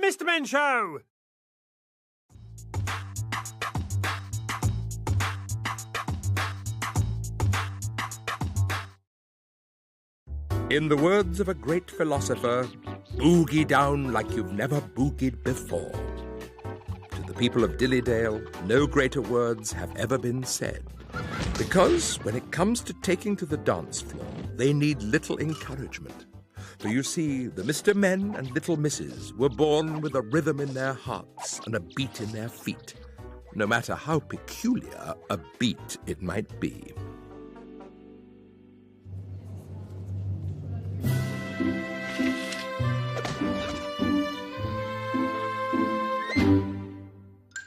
Mr. Men Show! In the words of a great philosopher, boogie down like you've never boogied before. To the people of Dillydale, no greater words have ever been said. Because when it comes to taking to the dance floor, they need little encouragement. For you see, the Mr. Men and Little Misses were born with a rhythm in their hearts and a beat in their feet, no matter how peculiar a beat it might be.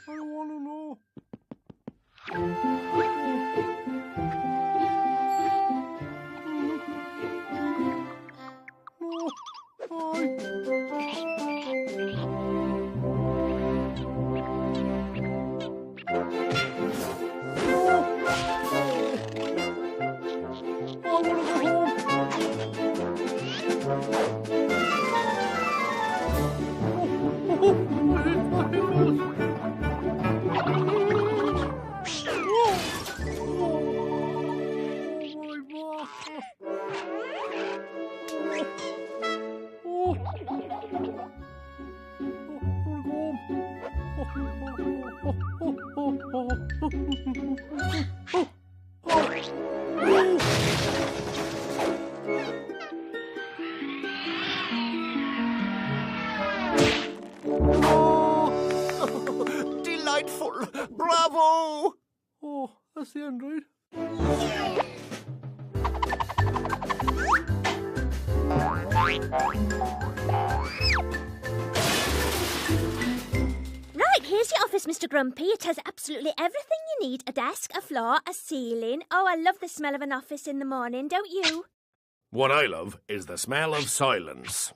I want to know. Delightful! Bravo! Oh, that's the end, right? Right, here's your office, Mr. Grumpy. It has absolutely everything you need. A desk, a floor, a ceiling. Oh, I love the smell of an office in the morning, don't you? What I love is the smell of silence.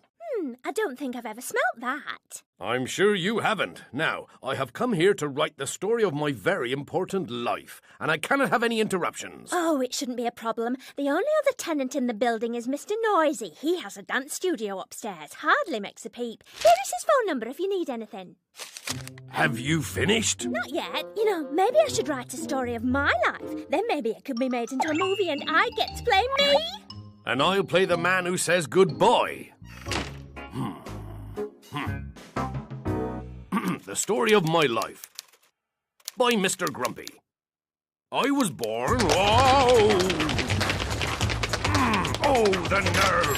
I don't think I've ever smelt that. I'm sure you haven't. Now, I have come here to write the story of my very important life, and I cannot have any interruptions. Oh, it shouldn't be a problem. The only other tenant in the building is Mr. Noisy. He has a dance studio upstairs. Hardly makes a peep. Here is his phone number if you need anything. Have you finished? Not yet. You know, maybe I should write a story of my life. Then maybe it could be made into a movie and I get to play me. And I'll play the man who says goodbye. The story of my life. By Mr. Grumpy. I was born... Whoa! Oh, the nerve!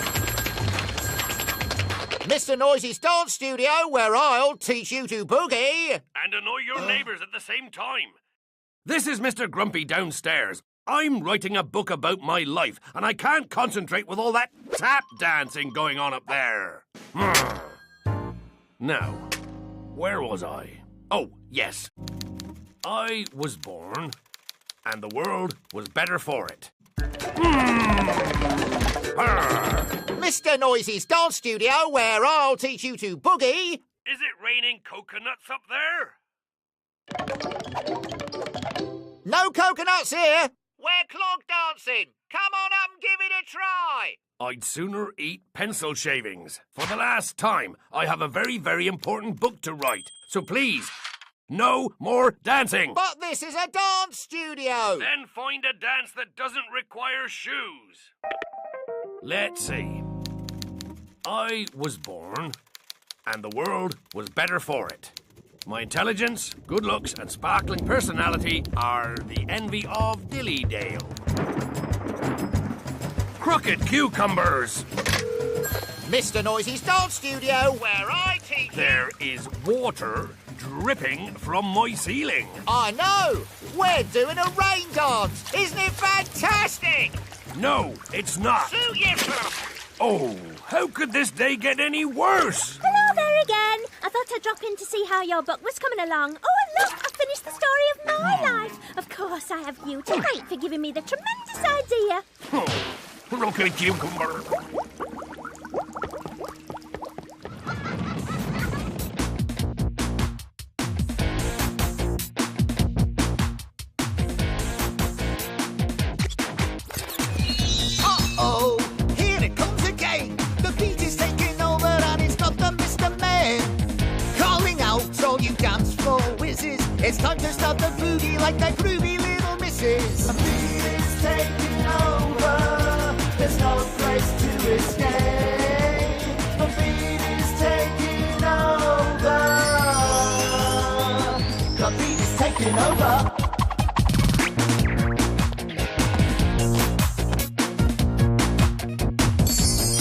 Mr. Noisy's dance studio, where I'll teach you to boogie. And annoy your neighbours at the same time. This is Mr. Grumpy downstairs. I'm writing a book about my life, and I can't concentrate with all that tap dancing going on up there. Now, where was I? Oh, yes. I was born, and the world was better for it. Mr. Noisy's dance studio, where I'll teach you to boogie. Is it raining coconuts up there? No coconuts here. We're clog dancing. Come on up and give it a try. I'd sooner eat pencil shavings. For the last time, I have a very, very important book to write. So please, no more dancing. But this is a dance studio. Then find a dance that doesn't require shoes. Let's see. I was born, and the world was better for it. My intelligence, good looks, and sparkling personality are the envy of Dillydale. Crooked cucumbers! Mr. Noisy's dance studio, where I teach you. There is water dripping from my ceiling. I know! We're doing a rain dance! Isn't it fantastic? No, it's not. Suit yourself! Oh, how could this day get any worse? Hello there again. I thought I'd drop in to see how your book was coming along. Oh, and look, I finished the story of my life. Of course, I have you to thank for giving me the tremendous idea. Oh, look at cucumber. Uh-oh! Here it comes again! The beat is taking over and it's got the Mr. Man calling out all you dance floor whizzes. It's time to start the boogie like the groovy little missus. The beat is taking over. There's no place to escape. The beat is taking over. The beat is taking over.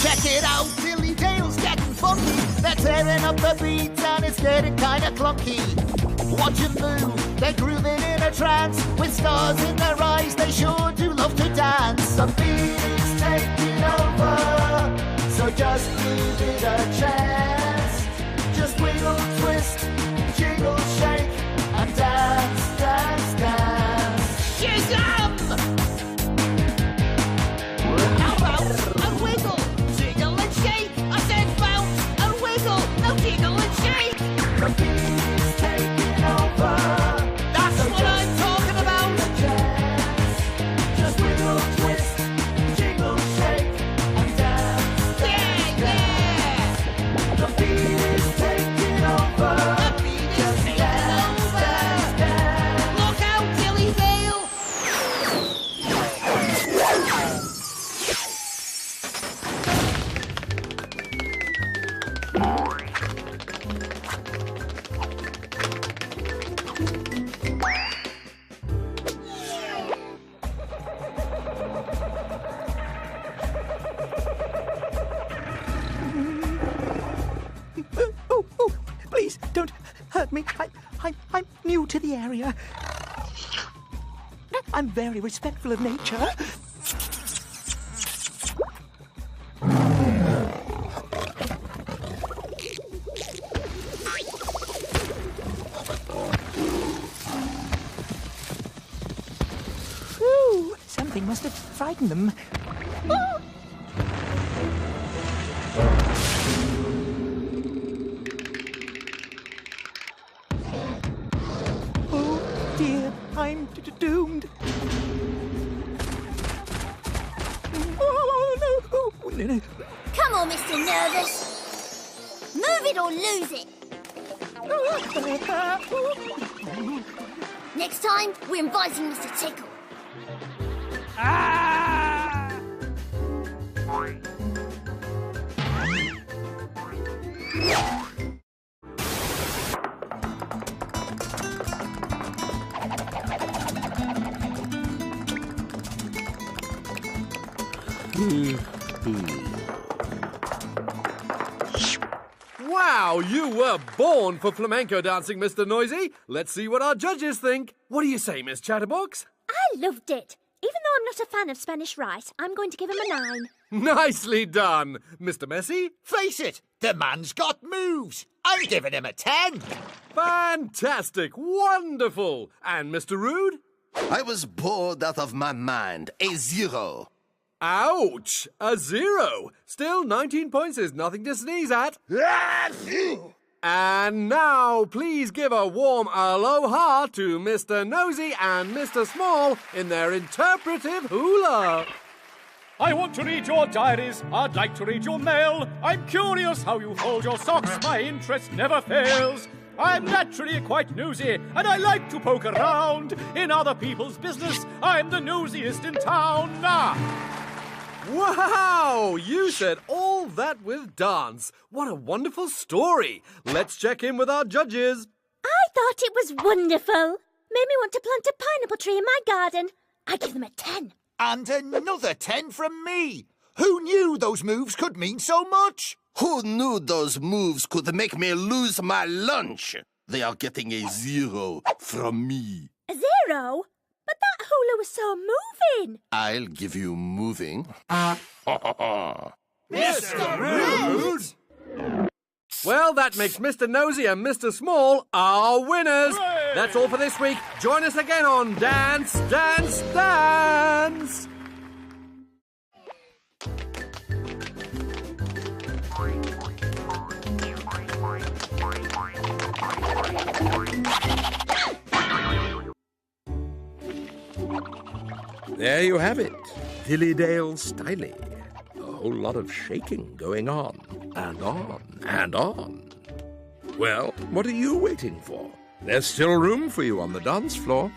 Check it out, Dilly Dale's getting funky. They're tearing up the beats and it's getting kinda clunky. Watch 'em move, they're grooving in a trance. With stars in their eyes, they sure do love to dance. The beat is taking over, so just give it a chance. Just wiggle, twist, jiggle, shake, and dance, dance, dance. Shazam! Now bounce and wiggle, jiggle and shake. I said bounce and wiggle, now jiggle and shake. The beat is taking over. That's what I'm talking about. Just wiggle, twist, jiggle, shake, and dance. Yeah, yeah. The beat is taking over. The beat is taking over. Look out, Dilly Dale. Oh, please don't hurt me. I'm new to the area. I'm very respectful of nature. Ooh, something must have frightened them. Oh! Oh dear, I'm doomed. Oh no! Oh, no. Come on, Mr. Nervous. Move it or lose it. Next time, we're inviting Mr. Tickle. Wow, you were born for flamenco dancing, Mr. Noisy. Let's see what our judges think. What do you say, Miss Chatterbox? I loved it. Even though I'm not a fan of Spanish rice, I'm going to give him a 9. Nicely done. Mr. Messi? Face it, the man's got moves. I'm giving him a 10. Fantastic. Wonderful. And Mr. Rude? I was bored out of my mind. A 0. Ouch! A 0. Still, 19 points is nothing to sneeze at. And now, please give a warm aloha to Mr. Nosy and Mr. Small in their interpretive hula. I want to read your diaries. I'd like to read your mail. I'm curious how you fold your socks. My interest never fails. I'm naturally quite nosy, and I like to poke around in other people's business. I'm the nosiest in town. Wow! You said all that with dance. What a wonderful story. Let's check in with our judges. I thought it was wonderful. Made me want to plant a pineapple tree in my garden. I give them a 10. And another 10 from me. Who knew those moves could mean so much? Who knew those moves could make me lose my lunch? They are getting a 0 from me. A 0? But that hula was so moving. I'll give you moving. Mr. Rude! Well, that makes Mr. Nosy and Mr. Small our winners. Hooray! That's all for this week. Join us again on Dance, Dance, Dance. There you have it, Dillydale Styly. A whole lot of shaking going on, and on, and on. Well, what are you waiting for? There's still room for you on the dance floor.